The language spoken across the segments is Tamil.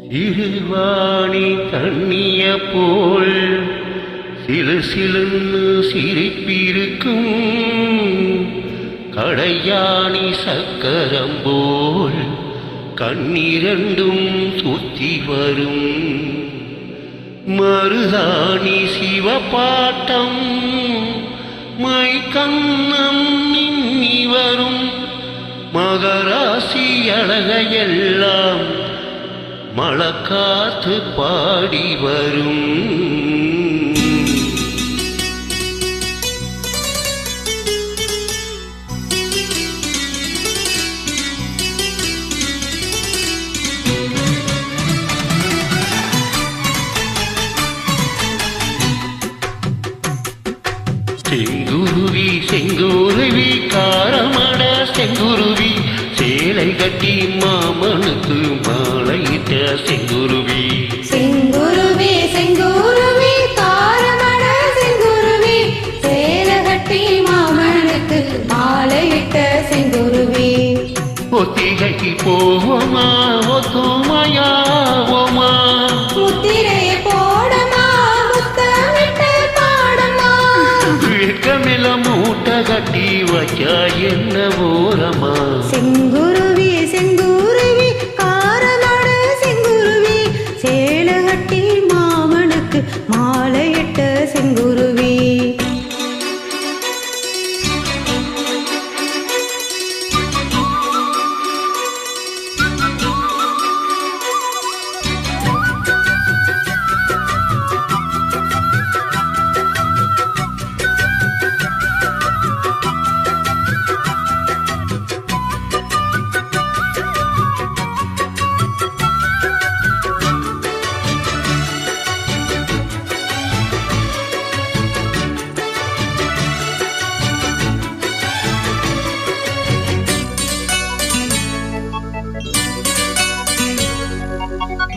இருவாணி தண்ணிய போல் சிலு சிலுன்னு சிரிப்பிருக்கும் கடையாணி சக்கரம் போல் கண்ணிரண்டும் சுத்தி வரும் மருதாணி சிவபாட்டம் மை கண்ணம் மின்னி வரும் மகராசி அழகையெல்லாம் மழக்காத்து பாடி வரும் செங்குருவி செங்குருவி காரமட செங்குருவி சேலை கட்டி மாமனுக்கு மாலையிட்ட செங்குருவி செங்குருவி செங்குருவி காரமட செங்குருவி சேலை கட்டி மாமனுக்கு மாலையிட்ட செங்குருவி ஒத்திகைக்கு போவோமா ஒத்துமையாவோமா முத்திரையை போடமா முத்தமிட்டு பாடமா வெட்கமில மூட்டை கட்டி வச்சா என்ன ஓரமா செங்குருவி செங்குருவி காரமட செங்குருவி சேலை கட்டி மாமனுக்கு மாலையிட்ட செங்குருவி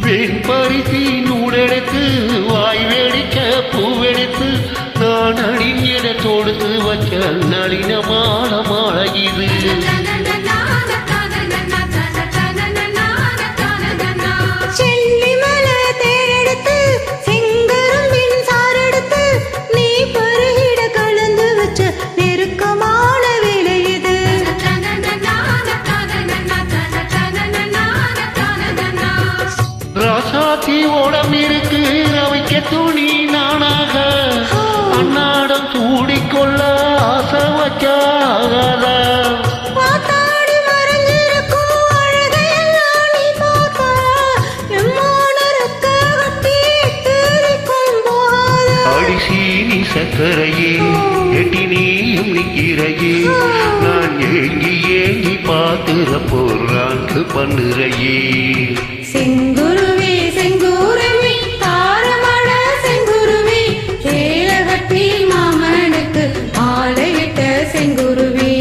வெண்பரிசி நூலெடுத்து வாய் வெடிக்க பூவெடுத்து நான் அடிஞட தொடுத்து வச்ச நளின மாலை மாலை இது செல்லிமலை தேரெடுத்து செங்கரும்பின் சாரெடுத்து நீ பருகிட கலந்து வச்ச நெருக்கமான வேலை இது ராசாத்தி ஓடம் இருக்கு ரவிக்க துணி நானாக அன்னாடம் சூடிக்கொள்ள ஆசை வச்சாகாத பாத்தாடி மறைஞ்சிருக்கும் அழகையெல்லாம் நீ பார்க்க எம்மான ரெக்க கட்டி எட்டிருக்கும் போது அடிசீனி சக்கரையே எட்டி நீயும் நிற்கிறையே நான் ஏங்கி ஏங்கி பாத்துற போறாங்க பண்ணுறையே செங்குருவி செங்குருவி காரமட செங்குருவி சேலை கட்டி மாமனுக்கு மாலையிட்ட செங்குருவி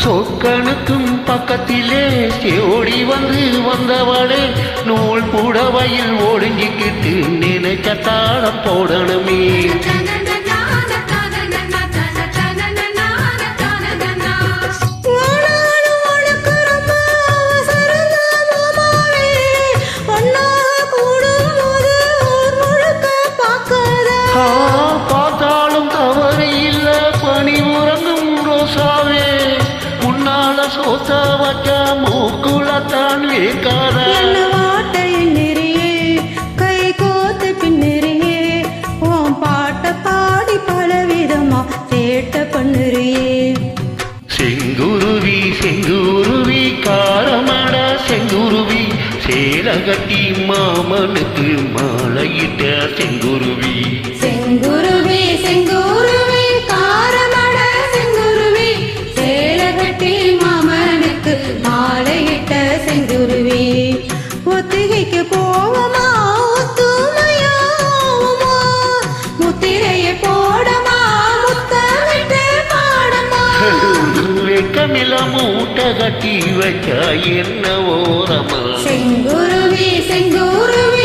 சொக்கனுக்கும் பக்கத்திலே ஓடி வந்தவளே நூல் புடவையில் ஒடுங்கிக்கிட்டு நினைச்ச தாளம் போடணுமே பார்த்தாலும் தவறு இல்ல பணி உறங்கும் ரோசாவே முன்னால சோத்த வச்ச மூக்குளத்தான் வைக்காத வாட்டையின் நெறியே கை கட்டி மாமனுக்கு மாலையிட்ட செங்குருவி செங்குருவி செங்குருவி காரமட செங்குருவி சேலை கட்டி மாமனுக்கு மாலையிட்ட செங்குருவி ஒத்திகைக்கு போவமா ஒத்துமையாவுமா முத்திரையை போடமா முத்தமிட்டு பாடமா வெக்கமில்ல மூட்டை கட்டி வச்சா என்ன ஓரமா செங்குருவி செங்குருவி